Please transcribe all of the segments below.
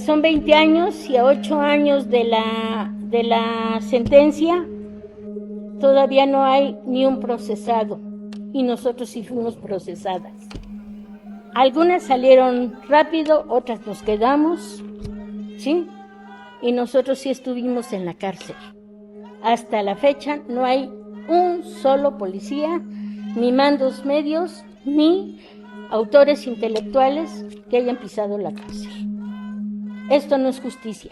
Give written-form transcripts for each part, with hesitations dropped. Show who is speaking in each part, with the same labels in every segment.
Speaker 1: Son 20 años y a 8 años de la sentencia todavía no hay ni un procesado y nosotros sí fuimos procesadas. Algunas salieron rápido, otras nos quedamos, ¿sí? Y nosotros sí estuvimos en la cárcel. Hasta la fecha no hay un solo policía, ni mandos medios, ni autores intelectuales que hayan pisado la cárcel. Esto no es justicia.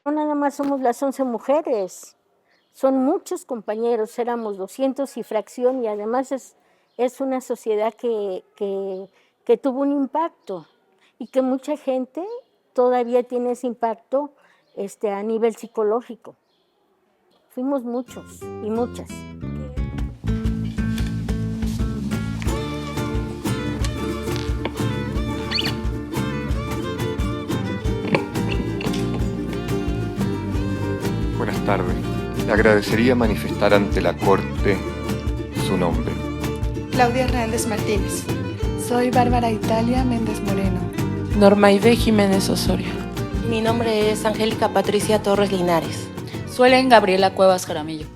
Speaker 1: No nada más somos las 11 mujeres, son muchos compañeros, éramos 200 y fracción, y además es una sociedad que tuvo un impacto y que mucha gente todavía tiene ese impacto a nivel psicológico. Fuimos muchos y muchas.
Speaker 2: Buenas tardes. Le agradecería manifestar ante la Corte su nombre.
Speaker 3: Claudia Hernández Martínez. Soy Bárbara Italia Méndez Moreno.
Speaker 4: Normaide Jiménez Osorio.
Speaker 5: Mi nombre es Angélica Patricia Torres Linares.
Speaker 6: Suelen Gabriela Cuevas Jaramillo.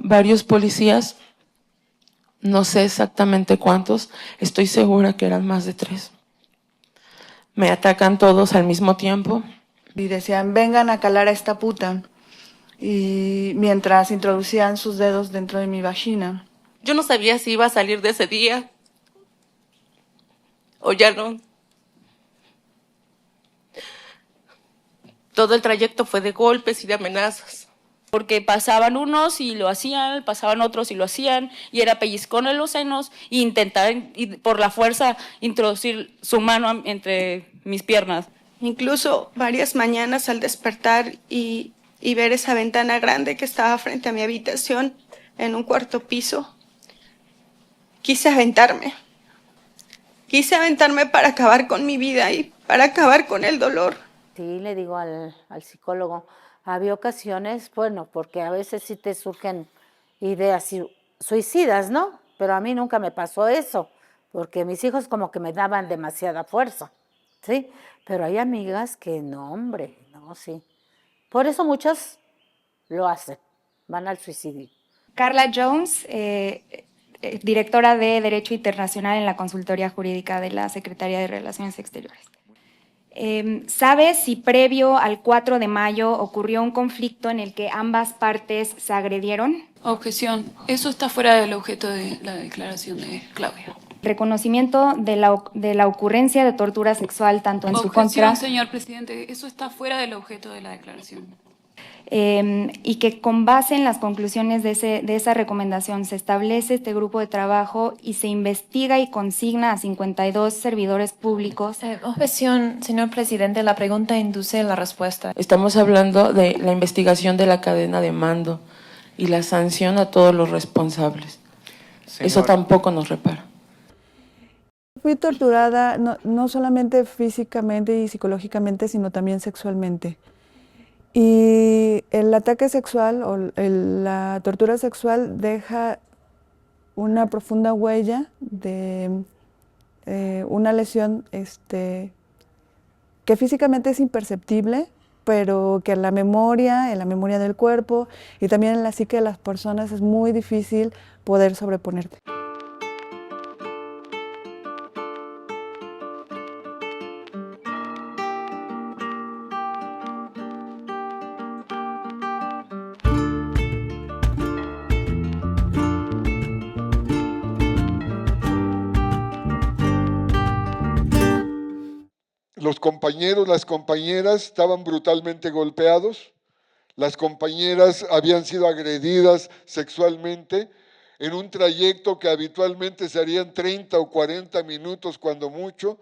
Speaker 4: Varios policías, no sé exactamente cuántos, estoy segura que eran más de 3. Me atacan todos al mismo tiempo.
Speaker 3: Y decían, vengan a calar a esta puta. Y mientras introducían sus dedos dentro de mi vagina.
Speaker 5: Yo no sabía si iba a salir de ese día o ya no. Todo el trayecto fue de golpes y de amenazas.
Speaker 6: Porque pasaban unos y lo hacían, pasaban otros y lo hacían, y era pellizcón en los senos e intentar por la fuerza introducir su mano entre mis piernas.
Speaker 7: Incluso varias mañanas al despertar y ver esa ventana grande que estaba frente a mi habitación en un cuarto piso, quise aventarme. Quise aventarme para acabar con mi vida y para acabar con el dolor.
Speaker 8: Sí, le digo al psicólogo, había ocasiones, bueno, porque a veces sí te surgen ideas suicidas, ¿no? Pero a mí nunca me pasó eso, porque mis hijos como que me daban demasiada fuerza, ¿sí? Pero hay amigas que no, hombre, no, sí. Por eso muchas lo hacen, van al suicidio.
Speaker 9: Carla Jones, directora de Derecho Internacional en la Consultoría Jurídica de la Secretaría de Relaciones Exteriores. ¿Sabe si previo al 4 de mayo ocurrió un conflicto en el que ambas partes se agredieron?
Speaker 6: Objeción. Eso está fuera del objeto de la declaración de Claudia.
Speaker 9: Reconocimiento de la ocurrencia de tortura sexual tanto en su contra.
Speaker 6: Objeción, señor presidente. Eso está fuera del objeto de la declaración.
Speaker 9: Y que con base en las conclusiones de esa recomendación se establece este grupo de trabajo y se investiga y consigna a 52 servidores públicos.
Speaker 10: Objeción, señor presidente, la pregunta induce la respuesta.
Speaker 4: Estamos hablando de la investigación de la cadena de mando y la sanción a todos los responsables. Señor. Eso tampoco nos repara.
Speaker 3: Fui torturada no solamente físicamente y psicológicamente, sino también sexualmente. Y el ataque sexual o la tortura sexual deja una profunda huella de una lesión que físicamente es imperceptible, pero que en la memoria del cuerpo y también en la psique de las personas es muy difícil poder sobreponerte.
Speaker 11: Los compañeros, las compañeras estaban brutalmente golpeados, las compañeras habían sido agredidas sexualmente en un trayecto que habitualmente se harían 30 o 40 minutos cuando mucho.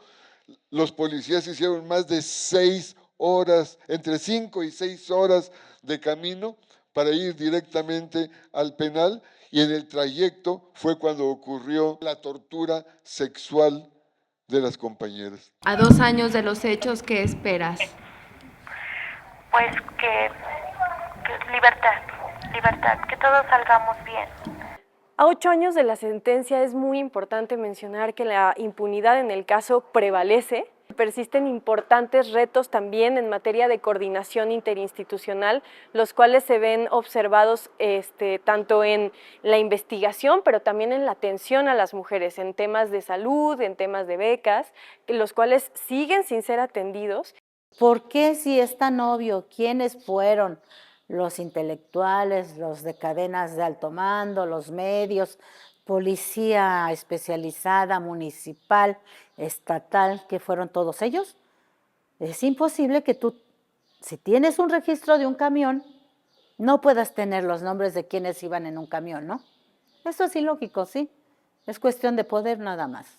Speaker 11: Los policías hicieron más de 6 horas, entre 5 y 6 horas de camino para ir directamente al penal, y en el trayecto fue cuando ocurrió la tortura sexual de las compañeras.
Speaker 12: A 2 años de los hechos, ¿qué esperas?
Speaker 13: Pues que libertad, que todos salgamos bien.
Speaker 14: A 8 años de la sentencia es muy importante mencionar que la impunidad en el caso prevalece. Persisten importantes retos también en materia de coordinación interinstitucional, los cuales se ven observados tanto en la investigación, pero también en la atención a las mujeres, en temas de salud, en temas de becas, los cuales siguen sin ser atendidos.
Speaker 8: ¿Por qué, si es tan obvio quiénes fueron los intelectuales, los de cadenas de alto mando, los medios, policía especializada, municipal, estatal, que fueron todos ellos? Es imposible que tú, si tienes un registro de un camión, no puedas tener los nombres de quienes iban en un camión, ¿no? Eso es ilógico, sí. Es cuestión de poder nada más.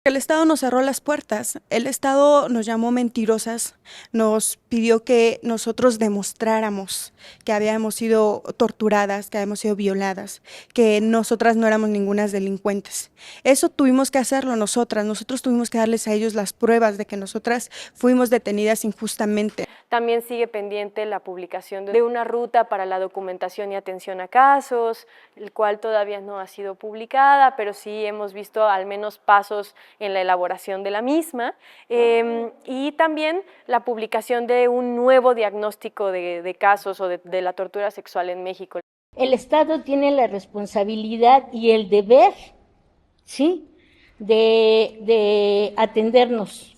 Speaker 7: El Estado nos cerró las puertas, el Estado nos llamó mentirosas, nos pidió que nosotros demostráramos que habíamos sido torturadas, que habíamos sido violadas, que nosotras no éramos ningunas delincuentes. Eso tuvimos que hacerlo nosotros tuvimos que darles a ellos las pruebas de que nosotras fuimos detenidas injustamente.
Speaker 14: También sigue pendiente la publicación de una ruta para la documentación y atención a casos, el cual todavía no ha sido publicada, pero sí hemos visto al menos pasos en la elaboración de la misma, y también la publicación de un nuevo diagnóstico de casos o de la tortura sexual en México.
Speaker 1: El Estado tiene la responsabilidad y el deber, ¿sí?, de atendernos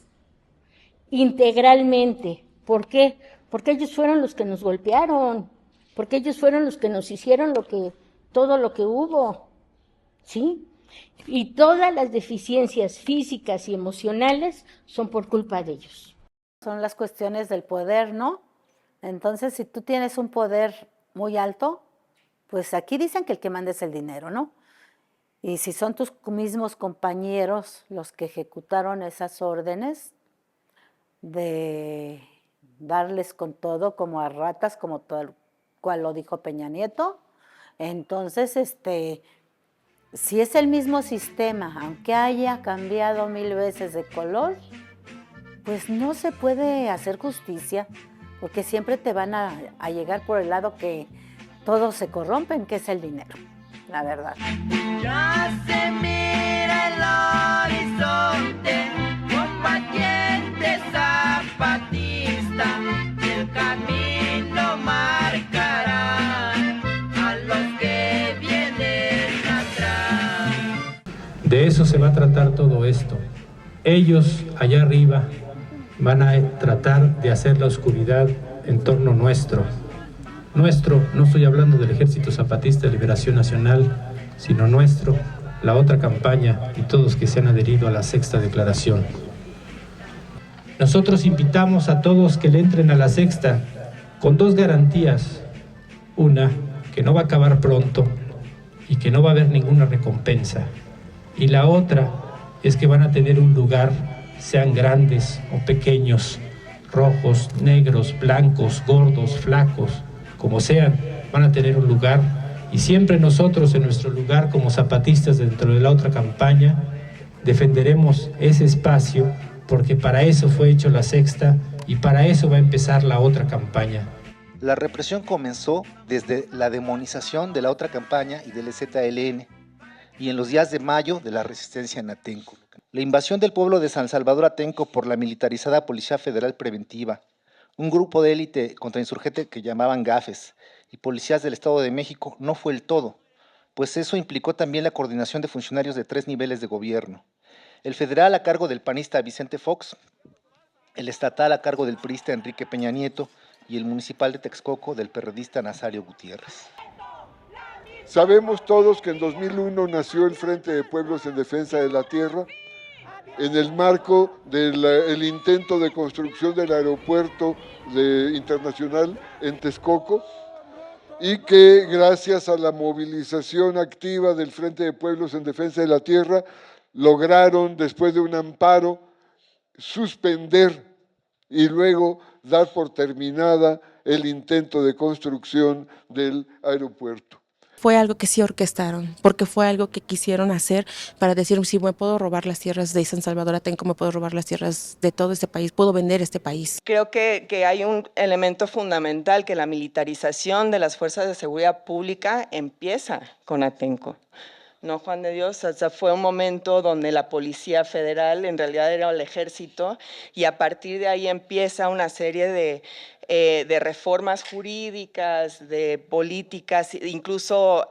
Speaker 1: integralmente. ¿Por qué? Porque ellos fueron los que nos golpearon, porque ellos fueron los que nos hicieron todo lo que hubo, ¿sí? Y todas las deficiencias físicas y emocionales son por culpa de ellos.
Speaker 8: Son las cuestiones del poder, ¿no? Entonces, si tú tienes un poder muy alto, pues aquí dicen que el que manda es el dinero, ¿no? Y si son tus mismos compañeros los que ejecutaron esas órdenes de darles con todo como a ratas, como tal cual lo dijo Peña Nieto, entonces si es el mismo sistema, aunque haya cambiado 1000 veces de color, pues no se puede hacer justicia, porque siempre te van a llegar por el lado que todos se corrompen, que es el dinero, la verdad.
Speaker 15: Ya se mira el horizonte, combatiente zapatista, el camino marcará a los que vienen atrás.
Speaker 16: De eso se va a tratar todo esto. Ellos allá arriba van a tratar de hacer la oscuridad en torno nuestro. Nuestro, no estoy hablando del Ejército Zapatista de Liberación Nacional, sino nuestro, la otra campaña y todos que se han adherido a la Sexta Declaración. Nosotros invitamos a todos que le entren a la Sexta con 2 garantías. Una, que no va a acabar pronto y que no va a haber ninguna recompensa. Y la otra es que van a tener un lugar, sean grandes o pequeños, rojos, negros, blancos, gordos, flacos, como sean, van a tener un lugar, y siempre nosotros en nuestro lugar como zapatistas dentro de la otra campaña defenderemos ese espacio, porque para eso fue hecho la Sexta y para eso va a empezar la otra campaña.
Speaker 17: La represión comenzó desde la demonización de la otra campaña y del EZLN, y en los días de mayo de la resistencia en Atenco. La invasión del pueblo de San Salvador Atenco por la militarizada Policía Federal Preventiva, un grupo de élite contrainsurgente que llamaban GAFES y policías del Estado de México no fue el todo, pues eso implicó también la coordinación de funcionarios de 3 niveles de gobierno. El federal a cargo del panista Vicente Fox, el estatal a cargo del priista Enrique Peña Nieto y el municipal de Texcoco del perredista Nazario Gutiérrez.
Speaker 11: Sabemos todos que en 2001 nació el Frente de Pueblos en Defensa de la Tierra, en el marco del intento de construcción del aeropuerto internacional en Texcoco, y que gracias a la movilización activa del Frente de Pueblos en Defensa de la Tierra, lograron, después de un amparo, suspender y luego dar por terminada el intento de construcción del aeropuerto.
Speaker 5: Fue algo que sí orquestaron, porque fue algo que quisieron hacer para decir, si me puedo robar las tierras de San Salvador Atenco, me puedo robar las tierras de todo este país, puedo vender este país.
Speaker 18: Creo que hay un elemento fundamental, que la militarización de las fuerzas de seguridad pública empieza con Atenco. No, Juan de Dios, o sea, fue un momento donde la Policía Federal en realidad era el ejército, y a partir de ahí empieza una serie de reformas jurídicas, de políticas, incluso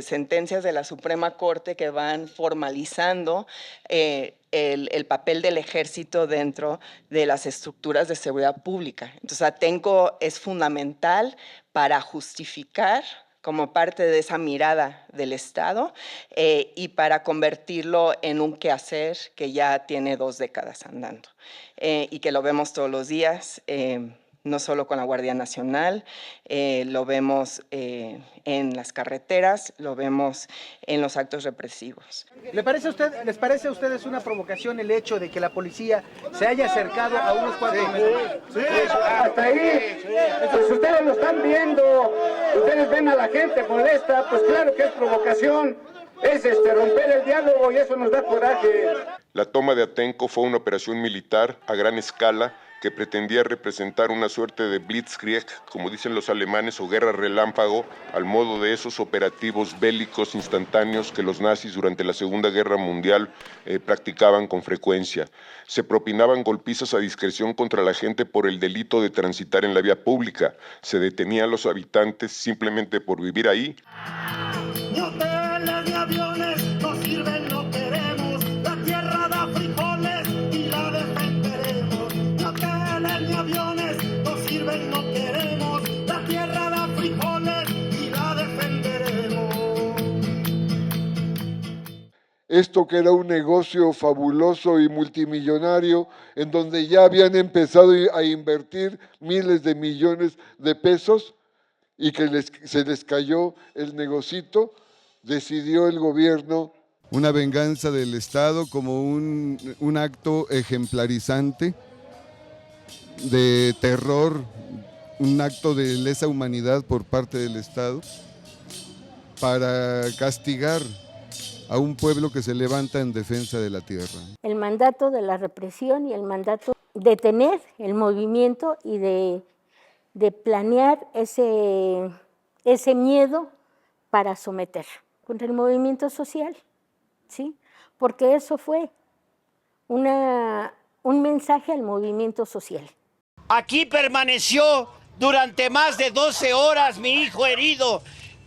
Speaker 18: sentencias de la Suprema Corte que van formalizando el papel del ejército dentro de las estructuras de seguridad pública. Entonces, Atenco es fundamental para justificar como parte de esa mirada del Estado y para convertirlo en un quehacer que ya tiene 2 décadas andando y que lo vemos todos los días, no solo con la Guardia Nacional, lo vemos en las carreteras, lo vemos en los actos represivos.
Speaker 19: ¿Les parece a ustedes una provocación el hecho de que la policía se haya acercado a unos cuantos metros?
Speaker 20: Sí, hasta ahí. Pues ustedes lo están viendo, ustedes ven a la gente molesta, pues claro que es provocación, es romper el diálogo y eso nos da coraje.
Speaker 21: La toma de Atenco fue una operación militar a gran escala que pretendía representar una suerte de blitzkrieg, como dicen los alemanes, o guerra relámpago, al modo de esos operativos bélicos instantáneos que los nazis durante la Segunda Guerra Mundial practicaban con frecuencia. Se propinaban golpizas a discreción contra la gente por el delito de transitar en la vía pública. Se detenía a los habitantes simplemente por vivir ahí.
Speaker 15: Ni hoteles ni aviones nos sirven, no queremos. La tierra da frijoles y la defenderemos. Ni hoteles ni aviones nos sirven, no queremos. La tierra da frijoles y la defenderemos.
Speaker 11: Esto que era un negocio fabuloso y multimillonario, en donde ya habían empezado a invertir miles de millones de pesos, y que se les cayó el negocito, decidió el gobierno.
Speaker 22: Una venganza del Estado como un acto ejemplarizante de terror, un acto de lesa humanidad por parte del Estado para castigar a un pueblo que se levanta en defensa de la tierra.
Speaker 1: El mandato de la represión y el mandato de tener el movimiento y de planear ese miedo para someter contra el movimiento social, ¿sí? Porque eso fue un mensaje al movimiento social.
Speaker 23: Aquí permaneció durante más de 12 horas mi hijo herido,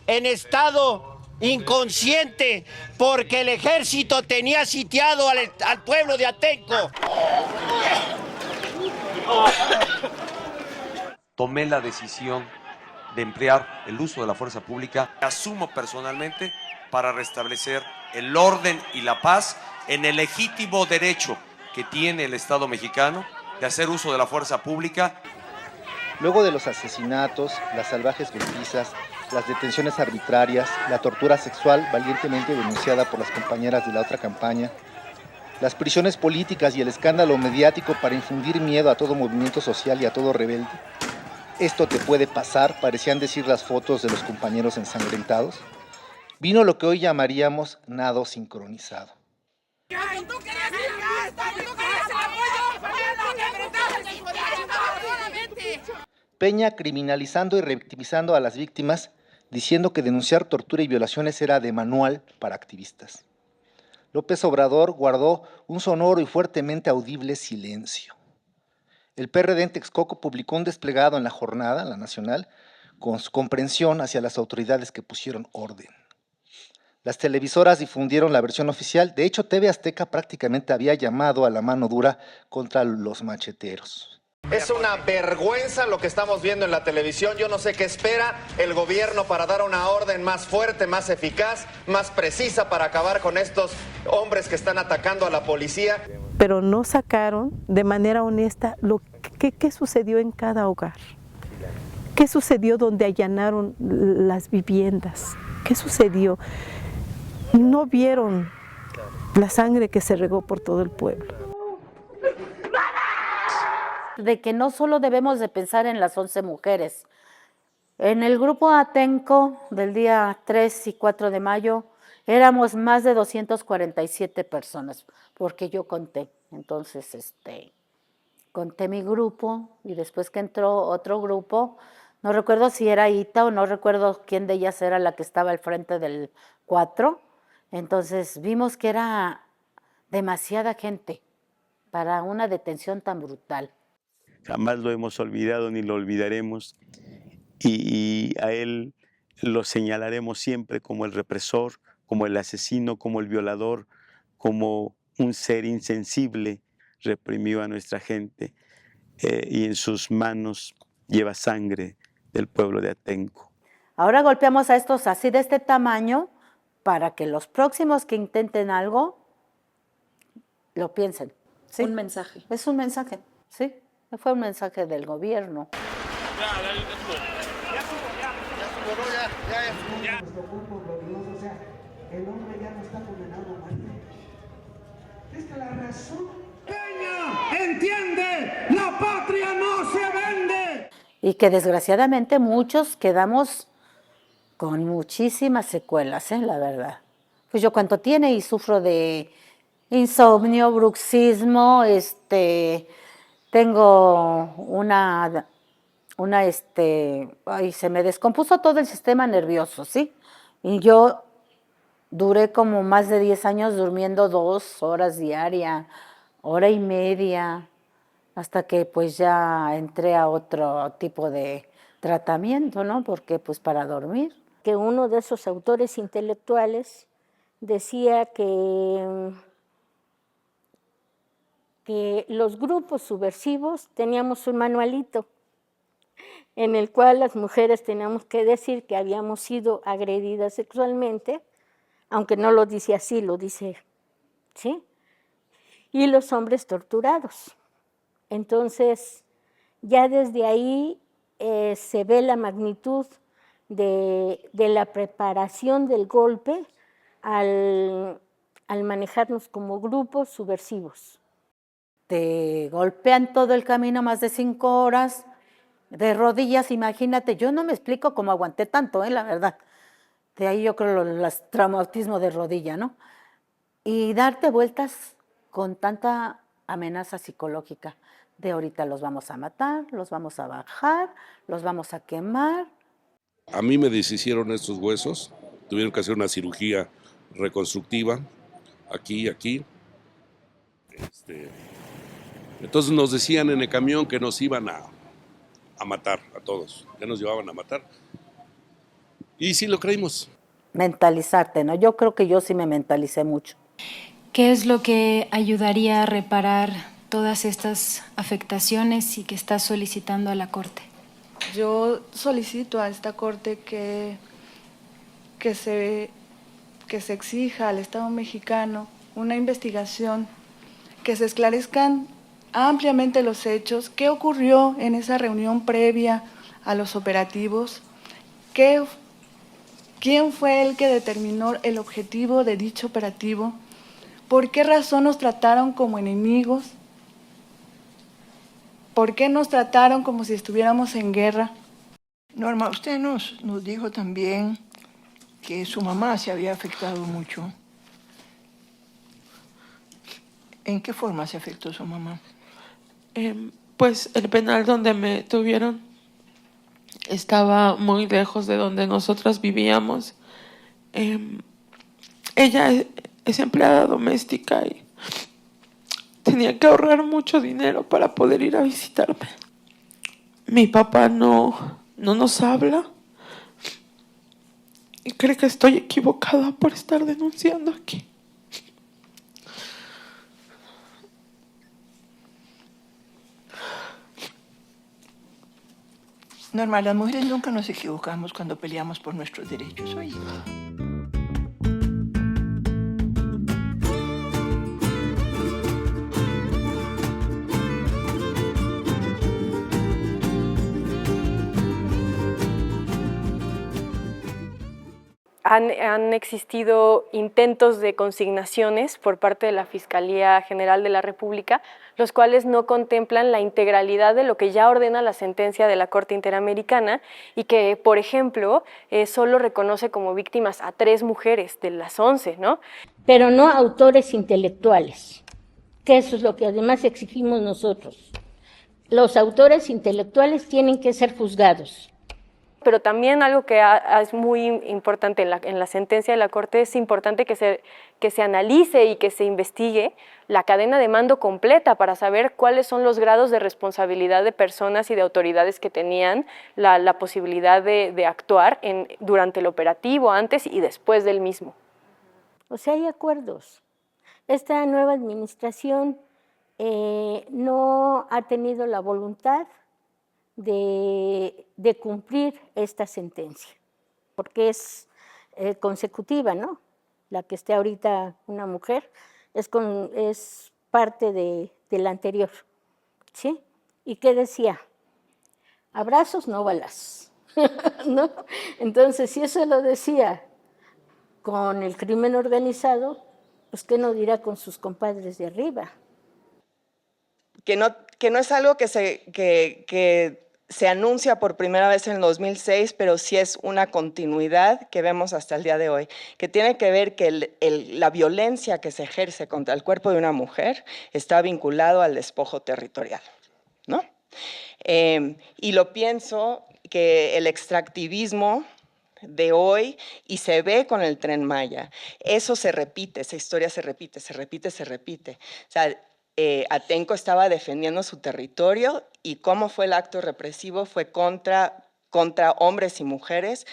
Speaker 23: en estado inconsciente, porque el ejército tenía sitiado al pueblo de Atenco.
Speaker 24: Tomé la decisión de emplear el uso de la fuerza pública. Asumo personalmente para restablecer el orden y la paz en el legítimo derecho que tiene el Estado mexicano de hacer uso de la fuerza pública.
Speaker 17: Luego de los asesinatos, las salvajes golpizas, las detenciones arbitrarias, la tortura sexual valientemente denunciada por las compañeras de la otra campaña, las prisiones políticas y el escándalo mediático para infundir miedo a todo movimiento social y a todo rebelde, esto te puede pasar, parecían decir las fotos de los compañeros ensangrentados, vino lo que hoy llamaríamos nado sincronizado. Peña criminalizando y revictimizando a las víctimas, diciendo que denunciar tortura y violaciones era de manual para activistas. López Obrador guardó un sonoro y fuertemente audible silencio. El PRD en Texcoco publicó un desplegado en la jornada, la nacional, con su comprensión hacia las autoridades que pusieron orden. Las televisoras difundieron la versión oficial. De hecho, TV Azteca prácticamente había llamado a la mano dura contra los macheteros.
Speaker 2: Es una vergüenza lo que estamos viendo en la televisión. Yo no sé qué espera el gobierno para dar una orden más fuerte, más eficaz, más precisa para acabar con estos hombres que están atacando a la policía.
Speaker 6: Pero no sacaron de manera honesta qué sucedió en cada hogar. ¿Qué sucedió donde allanaron las viviendas? ¿Qué sucedió? No vieron la sangre que se regó por todo el pueblo.
Speaker 8: De que no solo debemos de pensar en las 11 mujeres. En el grupo Atenco del día 3 y 4 de mayo éramos más de 247 personas, porque yo conté. Entonces, conté mi grupo y después que entró otro grupo, no recuerdo si era Ita o no recuerdo quién de ellas era la que estaba al frente del 4. Entonces vimos que era demasiada gente para una detención tan brutal.
Speaker 9: Jamás lo hemos olvidado ni lo olvidaremos y a él lo señalaremos siempre como el represor, como el asesino, como el violador, como un ser insensible. Reprimió a nuestra gente y en sus manos lleva sangre del pueblo de Atenco.
Speaker 8: Ahora golpeamos a estos así de este tamaño para que los próximos que intenten algo lo piensen. ¿Sí?
Speaker 10: Un mensaje.
Speaker 8: Es un mensaje, sí. Fue un mensaje del gobierno.
Speaker 15: El hombre ya no está condenado a muerte. Esta es la razón. Peña, entiende, la patria no se vende.
Speaker 8: Y que desgraciadamente muchos quedamos con muchísimas secuelas, la verdad. Pues yo cuánto tiene y sufro de insomnio, bruxismo, tengo se me descompuso todo el sistema nervioso, ¿sí? Y yo duré como más de 10 años durmiendo 2 horas diarias, hora y media, hasta que pues ya entré a otro tipo de tratamiento, ¿no? Porque pues para dormir.
Speaker 1: Que uno de esos autores intelectuales decía que los grupos subversivos teníamos un manualito en el cual las mujeres teníamos que decir que habíamos sido agredidas sexualmente, aunque no lo dice así, lo dice, ¿sí? Y los hombres torturados. Entonces, ya desde ahí se ve la magnitud de la preparación del golpe al manejarnos como grupos subversivos.
Speaker 8: Te golpean todo el camino más de 5 horas, de rodillas, imagínate, yo no me explico cómo aguanté tanto, la verdad. De ahí yo creo el traumatismo de rodilla, ¿no? Y darte vueltas con tanta amenaza psicológica de ahorita los vamos a matar, los vamos a bajar, los vamos a quemar.
Speaker 25: A mí me deshicieron estos huesos, tuvieron que hacer una cirugía reconstructiva, aquí. Entonces nos decían en el camión que nos iban a matar a todos, que nos llevaban a matar. Y sí lo creímos.
Speaker 8: Mentalizarte, ¿no? Yo creo que yo sí me mentalicé mucho.
Speaker 10: ¿Qué es lo que ayudaría a reparar todas estas afectaciones y que estás solicitando a la Corte?
Speaker 3: Yo solicito a esta Corte que se exija al Estado mexicano una investigación, que se esclarezcan ampliamente los hechos, qué ocurrió en esa reunión previa a los operativos, quién fue el que determinó el objetivo de dicho operativo, por qué razón nos trataron como enemigos, por qué nos trataron como si estuviéramos en guerra.
Speaker 26: Norma, usted nos dijo también que su mamá se había afectado mucho. ¿En qué forma se afectó su mamá?
Speaker 4: Pues el penal donde me tuvieron estaba muy lejos de donde nosotras vivíamos. Ella es empleada doméstica y tenía que ahorrar mucho dinero para poder ir a visitarme. Mi papá no nos habla y cree que estoy equivocada por estar denunciando aquí.
Speaker 26: Norma, las mujeres nunca nos equivocamos cuando peleamos por nuestros derechos, oye.
Speaker 5: Han existido intentos de consignaciones por parte de la Fiscalía General de la República, los cuales no contemplan la integralidad de lo que ya ordena la sentencia de la Corte Interamericana y que, por ejemplo, solo reconoce como víctimas a 3 mujeres de las 11, ¿no?
Speaker 1: Pero no autores intelectuales, que eso es lo que además exigimos nosotros. Los autores intelectuales tienen que ser juzgados.
Speaker 5: Pero también algo que es muy importante en la sentencia de la Corte, es importante que se analice y que se investigue la cadena de mando completa para saber cuáles son los grados de responsabilidad de personas y de autoridades que tenían la posibilidad de actuar durante el operativo, antes y después del mismo.
Speaker 1: O sea, hay acuerdos. Esta nueva administración no ha tenido la voluntad de cumplir esta sentencia, porque es consecutiva, ¿no? La que esté ahorita una mujer es parte de la anterior, ¿sí? ¿Y qué decía? Abrazos, no balas, ¿no? Entonces, si eso lo decía con el crimen organizado, pues ¿qué no dirá con sus compadres de arriba?
Speaker 18: Que no es algo que se anuncia por primera vez en el 2006, pero sí es una continuidad que vemos hasta el día de hoy, que tiene que ver que la violencia que se ejerce contra el cuerpo de una mujer está vinculado al despojo territorial, ¿no? Y lo pienso que el extractivismo de hoy, y se ve con el Tren Maya, eso se repite, esa historia se repite. O sea, Atenco estaba defendiendo su territorio y cómo fue el acto represivo fue contra hombres y mujeres,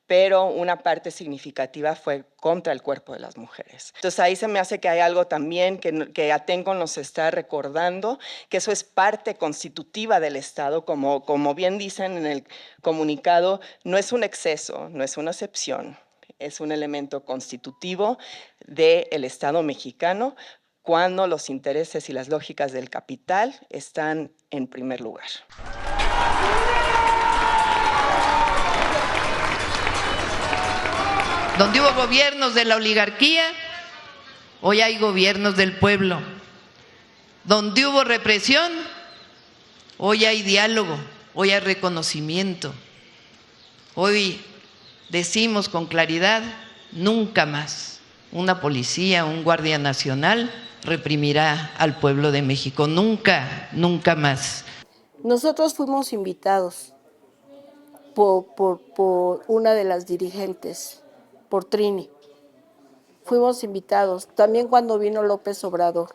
Speaker 18: pero una parte significativa fue contra el cuerpo de las mujeres. Entonces ahí se me hace que hay algo también que Atenco nos está recordando, que eso es parte constitutiva del Estado, como bien dicen en el comunicado, no es un exceso, no es una excepción, es un elemento constitutivo del Estado mexicano, cuando los intereses y las lógicas del capital están en primer lugar.
Speaker 7: Donde hubo gobiernos de la oligarquía, hoy hay gobiernos del pueblo. Donde hubo represión, hoy hay diálogo, hoy hay reconocimiento. Hoy decimos con claridad, nunca más una policía, un guardia nacional reprimirá al pueblo de México, nunca, nunca más.
Speaker 12: Nosotros fuimos invitados por una de las dirigentes, por Trini. Fuimos invitados, también cuando vino López Obrador.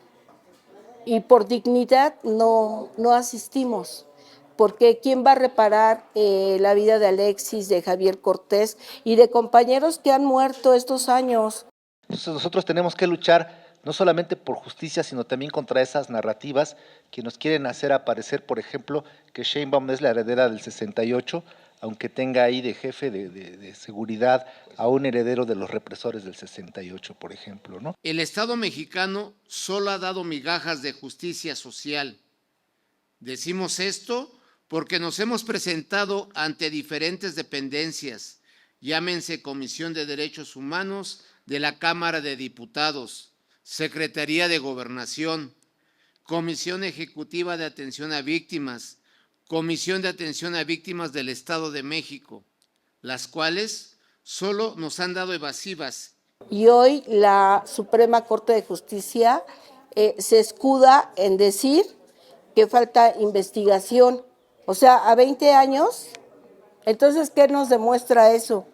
Speaker 12: Y por dignidad no asistimos, porque ¿quién va a reparar la vida de Alexis, de Javier Cortés y de compañeros que han muerto estos años?
Speaker 17: Entonces nosotros tenemos que luchar no solamente por justicia, sino también contra esas narrativas que nos quieren hacer aparecer, por ejemplo, que Sheinbaum es la heredera del 68, aunque tenga ahí de jefe de seguridad a un heredero de los represores del 68, por ejemplo, ¿no?
Speaker 13: El Estado mexicano solo ha dado migajas de justicia social. Decimos esto porque nos hemos presentado ante diferentes dependencias, llámense Comisión de Derechos Humanos de la Cámara de Diputados, Secretaría de Gobernación, Comisión Ejecutiva de Atención a Víctimas, Comisión de Atención a Víctimas del Estado de México, las cuales solo nos han dado evasivas.
Speaker 12: Y hoy la Suprema Corte de Justicia se escuda en decir que falta investigación. O sea, a 20 años, entonces, ¿qué nos demuestra eso?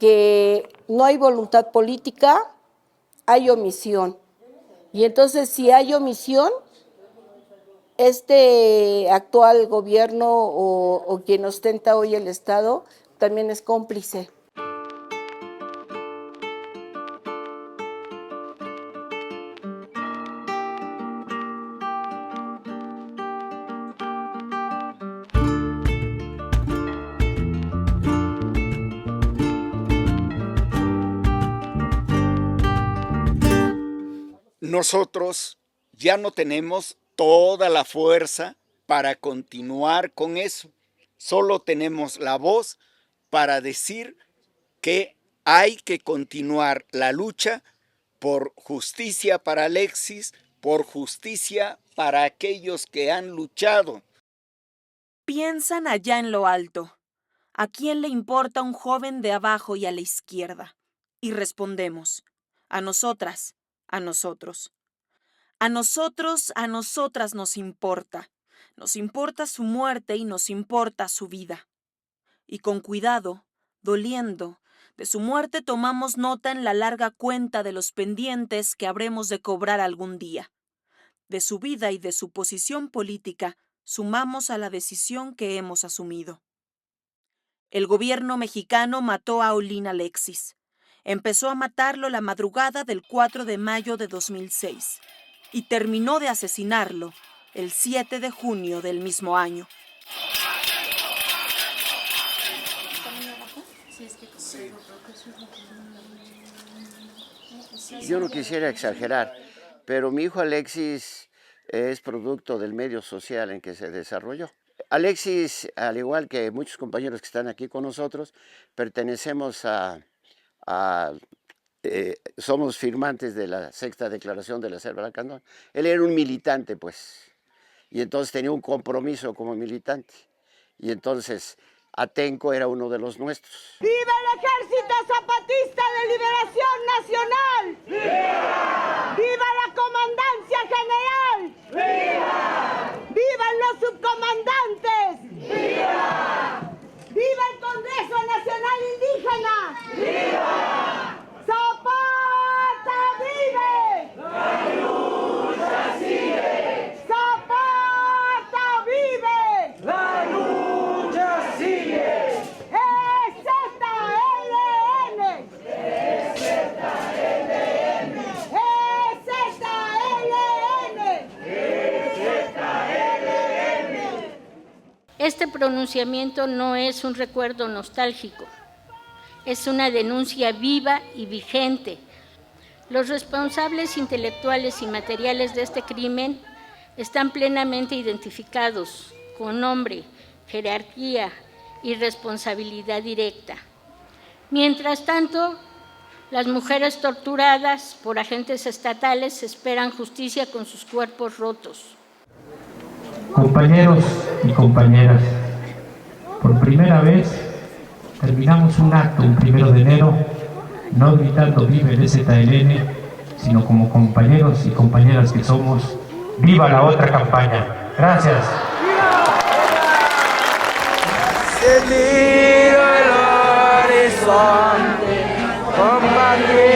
Speaker 12: Que no hay voluntad política, hay omisión. Y entonces, si hay omisión, este actual gobierno o quien ostenta hoy el Estado también es cómplice.
Speaker 11: Nosotros ya no tenemos toda la fuerza para continuar con eso. Solo tenemos la voz para decir que hay que continuar la lucha por justicia para Alexis, por justicia para aquellos que han luchado.
Speaker 14: Piensan allá en lo alto. ¿A quién le importa un joven de abajo y a la izquierda? Y respondemos, a nosotras, a nosotros. A nosotros, a nosotras nos importa. Nos importa su muerte y nos importa su vida. Y con cuidado, doliendo, de su muerte tomamos nota en la larga cuenta de los pendientes que habremos de cobrar algún día. De su vida y de su posición política sumamos a la decisión que hemos asumido. El gobierno mexicano mató a Ollín Alexis. Empezó a matarlo la madrugada del 4 de mayo de 2006 y terminó de asesinarlo el 7 de junio del mismo año.
Speaker 16: Yo no quisiera exagerar, pero mi hijo Alexis es producto del medio social en que se desarrolló. Alexis, al igual que muchos compañeros que están aquí con nosotros, pertenecemos somos firmantes de la Sexta Declaración de la Selva Lacandón. Él era un militante, pues, y entonces tenía un compromiso como militante. Y entonces Atenco era uno de los nuestros.
Speaker 15: ¡Viva el Ejército Zapatista de Liberación Nacional! ¡Viva! ¡Viva la Comandancia General! ¡Viva! ¡Vivan los subcomandantes! ¡Viva! ¡Viva el Congreso Nacional Indígena! ¡Viva! ¡Zapata vive! ¡La lucha sigue! ¡Zapata vive! ¡La lucha sigue! ¡EZLN! ¡EZLN! ¡EZLN!
Speaker 1: Este pronunciamiento no es un recuerdo nostálgico. Es una denuncia viva y vigente. Los responsables intelectuales y materiales de este crimen están plenamente identificados con nombre, jerarquía y responsabilidad directa. Mientras tanto, las mujeres torturadas por agentes estatales esperan justicia con sus cuerpos rotos.
Speaker 19: Compañeros y compañeras, por primera vez terminamos un acto un 1 de enero, no gritando viva el EZLN, sino como compañeros y compañeras que somos, viva la otra campaña. Gracias.
Speaker 15: Se mira el horizonte, combatir.